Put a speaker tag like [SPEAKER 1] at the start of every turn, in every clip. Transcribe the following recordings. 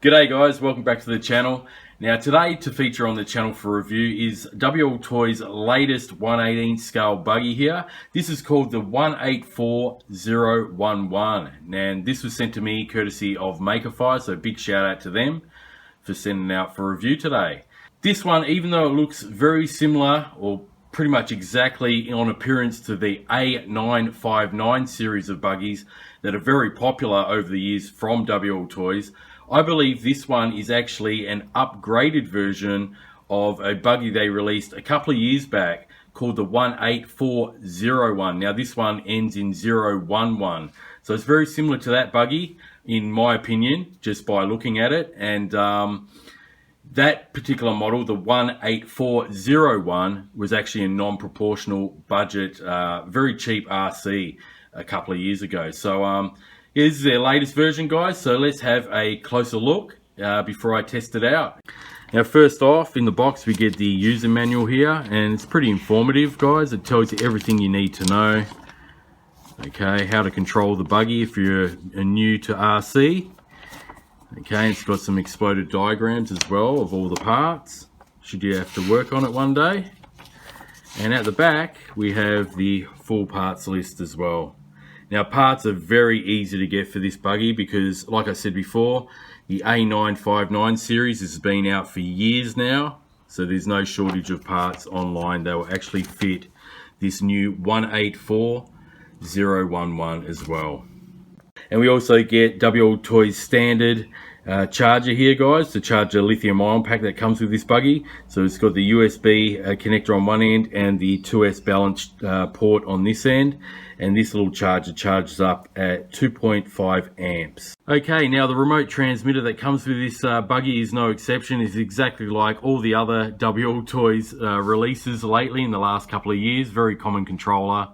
[SPEAKER 1] G'day guys, welcome back to the channel. Now today to feature on the channel for review is WLtoys' latest 1/18 scale buggy here. This is called the 184011 and this was sent to me courtesy of Makerfire, so big shout out to them for sending out for review today. This one, even though it looks very similar or pretty much exactly on appearance to the A959 series of buggies that are very popular over the years from WLtoys, I believe this one is actually an upgraded version of a buggy they released a couple of years back called the 18401. Now this one ends in 011. So it's very similar to that buggy in my opinion, just by looking at it. And that particular model, the 18401, was actually a non-proportional budget, very cheap RC a couple of years ago. So this is their latest version, guys, so let's have a closer look before I test it out. Now first off, in the box we get the user manual here, and it's pretty informative, guys. It tells you everything you need to know. Okay, how to control the buggy if you're new to RC. Okay, it's got some exploded diagrams as well of all the parts, should you have to work on it one day. And at the back we have the full parts list as well. Now parts are very easy to get for this buggy because, like I said before, the A959 series has been out for years now, so there's no shortage of parts online that will actually fit this new 184011 as well. And we also get WLtoys standard charger here, guys, to charge a lithium ion pack that comes with this buggy. So it's got the USB connector on one end and the 2S balance port on this end, and this little charger charges up at 2.5 amps. Okay, now the remote transmitter that comes with this buggy is no exception. It's exactly like all the other WLtoys releases lately in the last couple of years. Very common controller,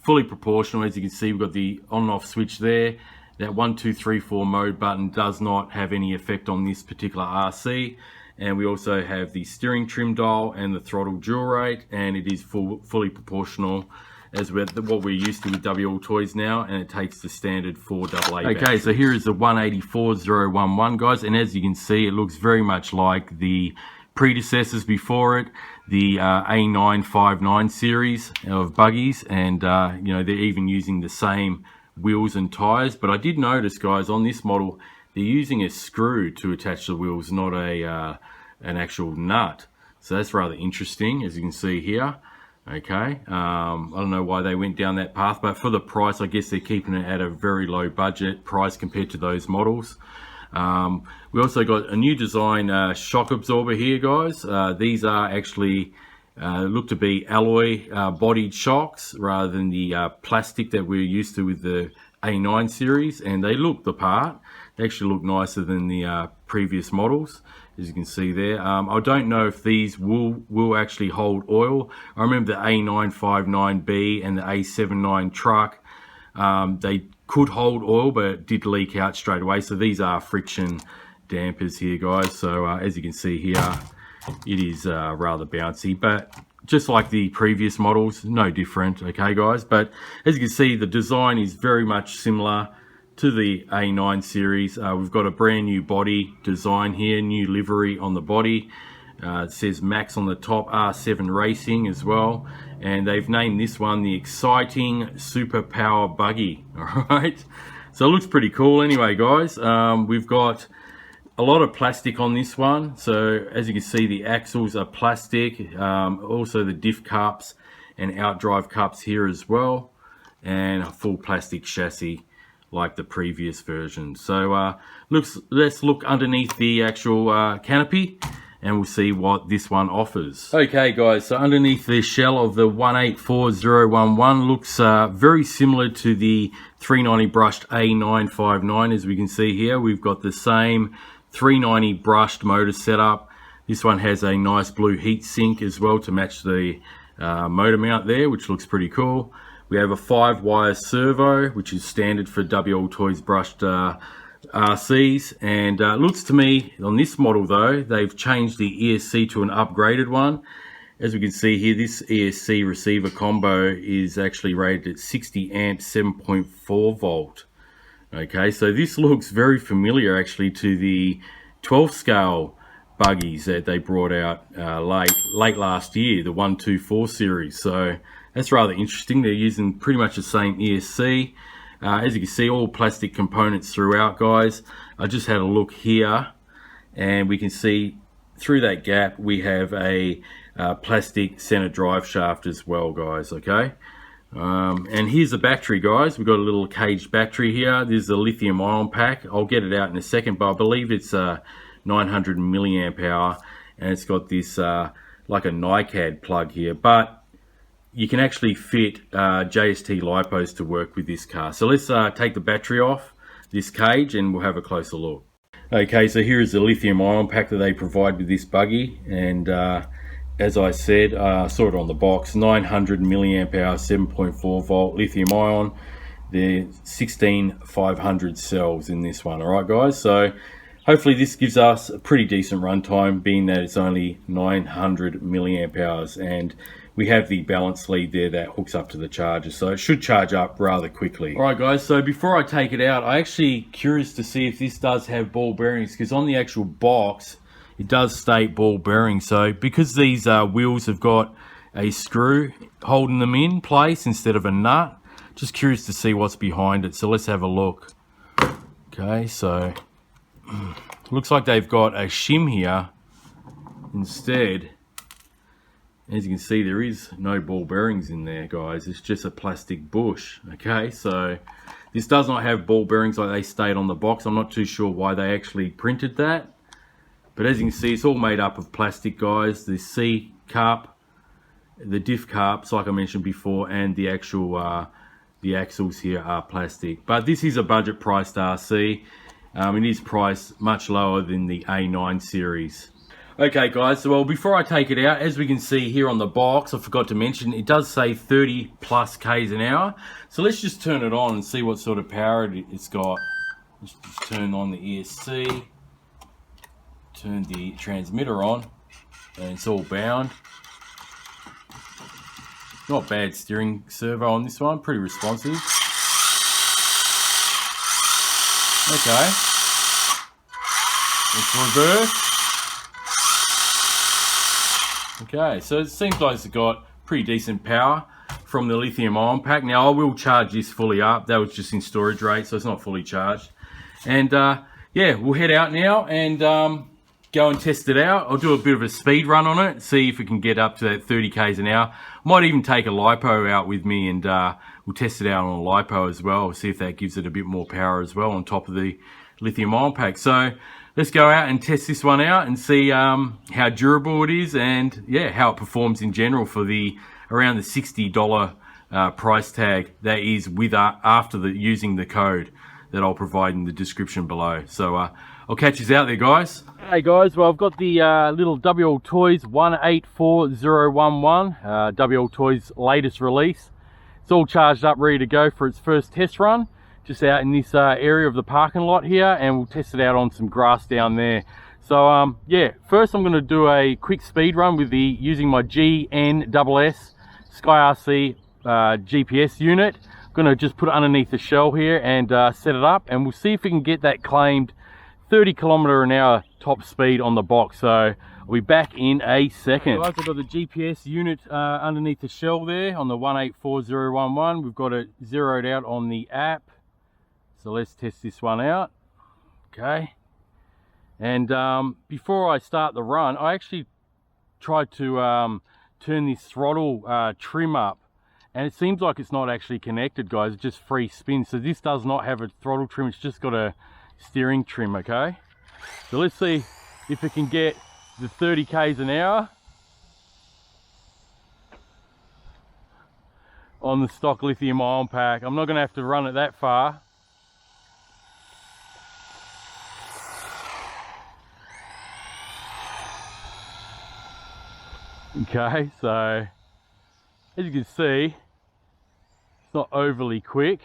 [SPEAKER 1] fully proportional. As you can see, we've got the on and off switch there. That 1, 2, 3, 4 mode button does not have any effect on this particular RC. And we also have the steering trim dial and the throttle dual rate, and it is fully proportional as what we're used to with WLtoys now, and it takes the standard 4AA. Okay, so here is the 184011, guys, and as you can see, it looks very much like the predecessors before it, the A959 series of buggies, and you know, they're even using the same wheels and tires. But I did notice, guys, on this model they're using a screw to attach the wheels, not a an actual nut. So that's rather interesting, as you can see here. Okay, I don't know why they went down that path, but for the price, I guess they're keeping it at a very low budget price compared to those models. We also got a new design shock absorber here, guys. These are actually look to be alloy bodied shocks rather than the plastic that we're used to with the A9 series, and they look the part. They actually look nicer than the previous models, as you can see there. I don't know if these will actually hold oil. I remember the A959B and the A79 truck, they could hold oil, but it did leak out straight away. So these are friction dampers here, guys. So as you can see here, it is rather bouncy, but just like the previous models, no different. Okay, guys, but as you can see, the design is very much similar to the A9 series. We've got a brand new body design here, new livery on the body. It says Max on the top, R7 Racing as well, and they've named this one the Exciting Superpower Buggy. All right, so it looks pretty cool. Anyway, guys, we've got a lot of plastic on this one. So as you can see, the axles are plastic, also the diff cups and outdrive cups here as well, and a full plastic chassis like the previous version. So let's look underneath the actual canopy and we'll see what this one offers. Okay, guys, so underneath the shell of the 184011 looks very similar to the 390 brushed A959. As we can see here, we've got the same 390 brushed motor setup. This one has a nice blue heat sink as well to match the motor mount there, which looks pretty cool. We have a 5-wire servo, which is standard for WLtoys brushed RCs, and looks to me on this model though, they've changed the ESC to an upgraded one. As we can see here, this ESC receiver combo is actually rated at 60 amps, 7.4 volt. Okay, so this looks very familiar actually to the 12 scale buggies that they brought out late last year, the 124 series. So that's rather interesting. They're using pretty much the same ESC. As you can see, all plastic components throughout, guys. I just had a look here, and we can see through that gap we have a plastic center drive shaft as well, guys. Okay. And here's the battery, guys. We've got a little caged battery here. This is the lithium ion pack. I'll get it out in a second, but I believe it's 900 milliamp hour, and it's got this like a NiCad plug here, but you can actually fit JST LiPos to work with this car. So let's take the battery off this cage and we'll have a closer look. Okay, so here is the lithium ion pack that they provide with this buggy, and as I said, I saw it on the box, 900 milliamp hour, 7.4 volt lithium ion. There's 16,500 cells in this one. All right, guys. So hopefully this gives us a pretty decent runtime, being that it's only 900 milliamp hours, and we have the balance lead there that hooks up to the charger, so it should charge up rather quickly. All right, guys. So before I take it out, I'm actually curious to see if this does have ball bearings, because on the actual box it does state ball bearings. So because these wheels have got a screw holding them in place instead of a nut, just curious to see what's behind it. So let's have a look. Okay, so looks like they've got a shim here instead. As you can see, there is no ball bearings in there, guys. It's just a plastic bush. Okay, so this does not have ball bearings like they state on the box. I'm not too sure why they actually printed that. But as you can see, it's all made up of plastic, guys. The C cup, the diff cups, like I mentioned before, and the actual the axles here are plastic. But this is a budget priced RC. It is priced much lower than the A9 series. Okay, guys, so well, before I take it out, as we can see here on the box, I forgot to mention, it does say 30 plus Ks an hour. So let's just turn it on and see what sort of power it's got. Let's just turn on the ESC. Turn the transmitter on, and it's all bound. Not bad steering servo on this one, pretty responsive. Okay, it's reverse. Okay, so it seems like it's got pretty decent power from the lithium ion pack. Now I will charge this fully up. That was just in storage rate, so it's not fully charged. And yeah, we'll head out now and go and test it out. I'll do a bit of a speed run on it, see if we can get up to that 30 Ks an hour. Might even take a LiPo out with me, and we'll test it out on a LiPo as well, see if that gives it a bit more power as well on top of the lithium ion pack. So let's go out and test this one out and see how durable it is, and yeah, how it performs in general for the around the $60 price tag that is with after using the code that I'll provide in the description below. So I'll catch you out there, guys. Hey guys, well, I've got the little WLtoys 184011, WLtoys latest release. It's all charged up, ready to go for its first test run, just out in this area of the parking lot here, and we'll test it out on some grass down there. So yeah, first I'm going to do a quick speed run with using my GNSS SkyRC GPS unit. I'm going to just put it underneath the shell here and set it up, and we'll see if we can get that claimed 30 km/h top speed on the box. So I'll be back in a second. Guys, I've got the GPS unit underneath the shell there on the 184011. We've got it zeroed out on the app. So let's test this one out. Okay. And before I start the run, I actually tried to turn this throttle trim up, and it seems like it's not actually connected, guys. It's just free spin. So this does not have a throttle trim. It's just got a steering trim. Okay, so let's see if it can get the 30 Ks an hour on the stock lithium ion pack. I'm not going to have to run it that far. Okay, so as you can see, it's not overly quick.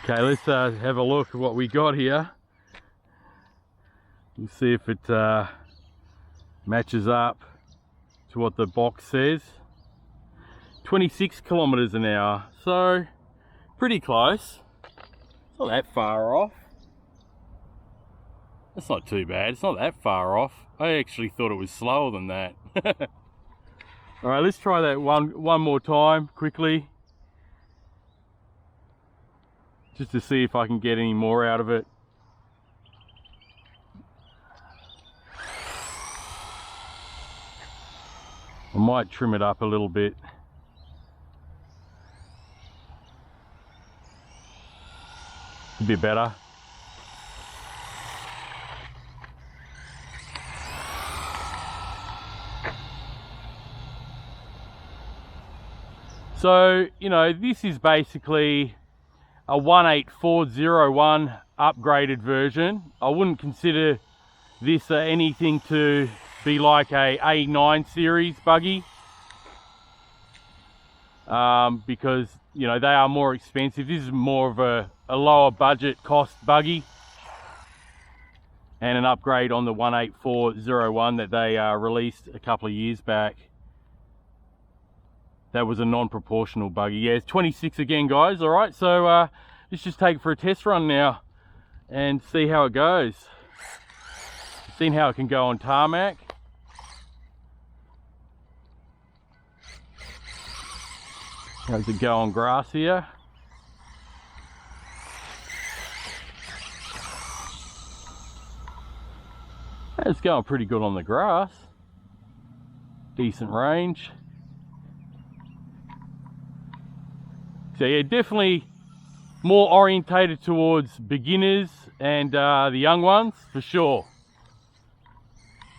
[SPEAKER 1] Okay, let's have a look at what we got here. We'll see if it matches up. to what the box says. 26 kilometers an hour, so pretty close. It's not that far off. That's not too bad. It's not that far off. I actually thought it was slower than that. All right, let's try that one more time quickly, just to see if I can get any more out of it. I might trim it up a little bit. A bit better. So, you know, this is basically a 18401 upgraded version. I wouldn't consider this anything to be like a A9 series buggy, because, you know, they are more expensive. This is more of a lower budget cost buggy and an upgrade on the 18401 that they released a couple of years back. That was a non-proportional buggy. Yeah, it's 26 again, guys. All right, so let's just take it for a test run now and see how it goes. Seen how it can go on tarmac. How does it go on grass here? It's going pretty good on the grass. Decent range. So yeah, definitely more orientated towards beginners and the young ones for sure.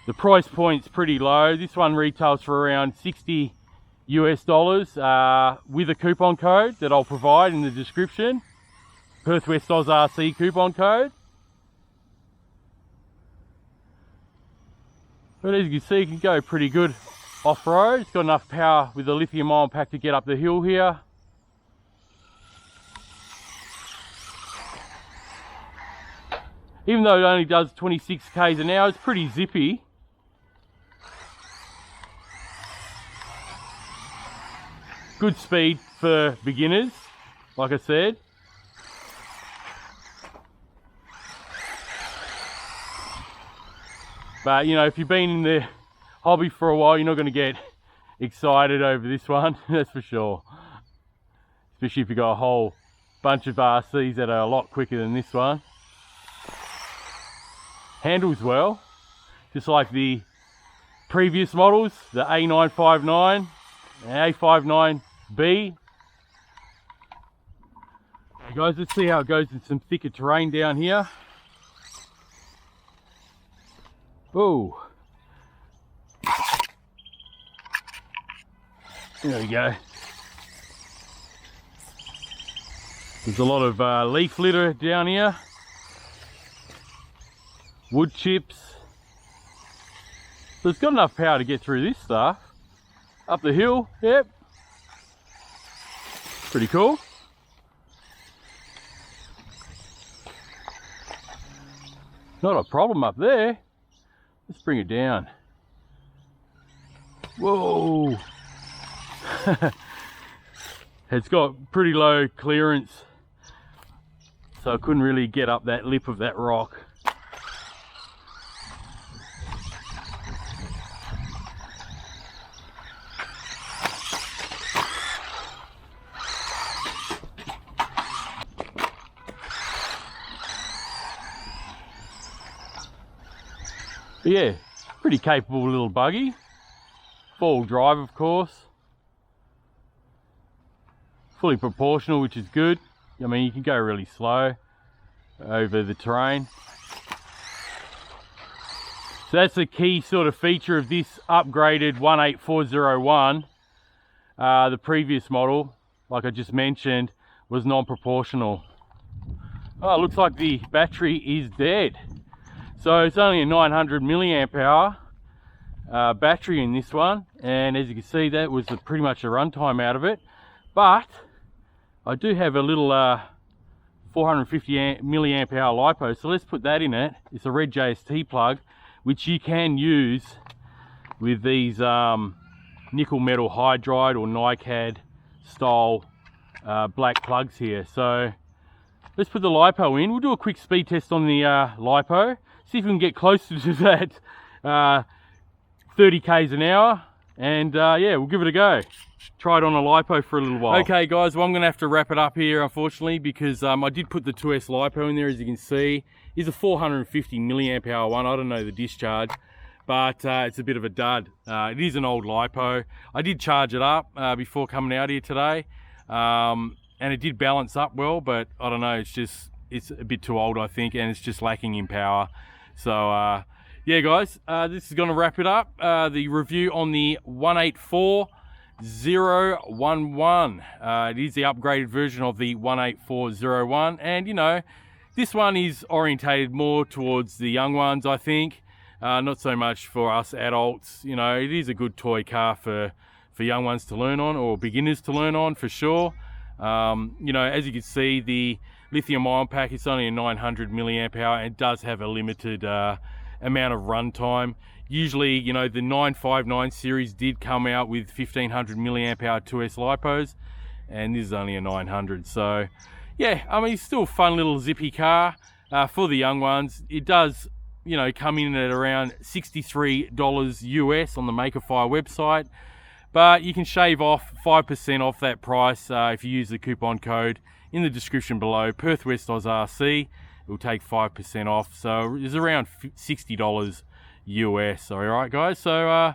[SPEAKER 1] The price point's pretty low. This one retails for around $60 US with a coupon code that I'll provide in the description. Perth West Oz RC coupon code. But as you can see, it can go pretty good off-road. It's got enough power with the lithium ion pack to get up the hill here. Even though it only does 26 k's an hour, it's pretty zippy. Good speed for beginners, like I said. But, you know, if you've been in the hobby for a while, you're not going to get excited over this one, that's for sure. Especially if you've got a whole bunch of RCs that are a lot quicker than this one. Handles well, just like the previous models, the A959 and A59B. Okay, guys, let's see how it goes in some thicker terrain down here. Oh, there we go. There's a lot of leaf litter down here. Wood chips. So it's got enough power to get through this stuff. Up the hill, yep. Pretty cool. Not a problem up there. Let's bring it down. Whoa. It's got pretty low clearance, so I couldn't really get up that lip of that rock. But yeah, pretty capable little buggy. Four-wheel drive, of course. Fully proportional, which is good. I mean, you can go really slow over the terrain. So that's the key sort of feature of this upgraded 18401. The previous model, like I just mentioned, was non-proportional. Oh, it looks like the battery is dead. So it's only a 900 milliamp hour battery in this one, and as you can see, that was pretty much a runtime out of it. But I do have a little 450 milliamp hour LiPo, so let's put that in it. It's a red JST plug, which you can use with these nickel metal hydride or NiCad style black plugs here. So let's put the LiPo in. We'll do a quick speed test on the LiPo, see if we can get closer to that 30 k's an hour, and yeah, we'll give it a go. Try it on a LiPo for a little while. Okay guys, well I'm gonna have to wrap it up here unfortunately, because I did put the 2S LiPo in there. As you can see, it's a 450 milliamp hour one. I don't know the discharge, but it's a bit of a dud. It is an old LiPo. I did charge it up before coming out here today, and it did balance up well, but I don't know, it's a bit too old I think, and it's just lacking in power. So yeah guys, this is gonna wrap it up. The review on the 184011. It is the upgraded version of the 18401, and you know, this one is orientated more towards the young ones, I think. Not so much for us adults. You know, it is a good toy car for young ones to learn on, or beginners to learn on for sure. You know, as you can see, the lithium ion pack is only a 900 milliamp hour, and it does have a limited amount of run time. Usually, you know, the 959 series did come out with 1500 milliamp hour 2S LiPos, and this is only a 900. So yeah, I mean, it's still a fun little zippy car for the young ones. It does, you know, come in at around $63 US on the Maker Faire website, but you can shave off 5% off that price if you use the coupon code in the description below, Perth WLtoys RC. It will take 5% off, so it's around $60 US. All right guys, so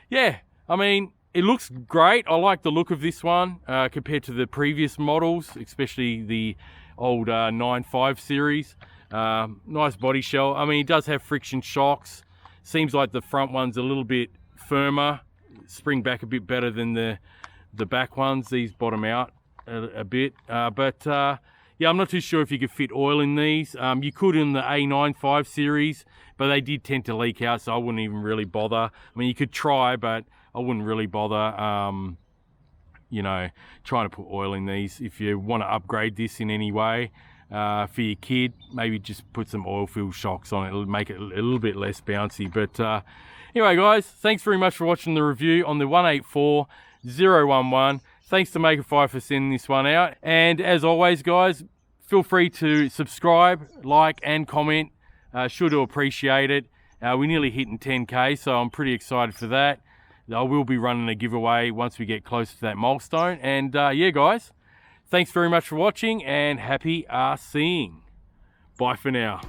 [SPEAKER 1] yeah, I mean, it looks great. I like the look of this one compared to the previous models, especially the old 9.5 series. Nice body shell. I mean, it does have friction shocks. Seems like the front one's a little bit firmer, spring back a bit better than the back ones. These bottom out a bit, but yeah, I'm not too sure if you could fit oil in these. You could in the A95 series, but they did tend to leak out, so I wouldn't even really bother. I mean, you could try, but I wouldn't really bother, you know, trying to put oil in these. If you want to upgrade this in any way for your kid, maybe just put some oil-filled shocks on it. It'll make it a little bit less bouncy. But anyway, guys, thanks very much for watching the review on the 184011. Thanks to Maker Faire for sending this one out. And as always, guys, feel free to subscribe, like, and comment. Sure to appreciate it. We're nearly hitting 10K, so I'm pretty excited for that. I will be running a giveaway once we get close to that milestone. And yeah, guys, thanks very much for watching, and happy RCing. Bye for now.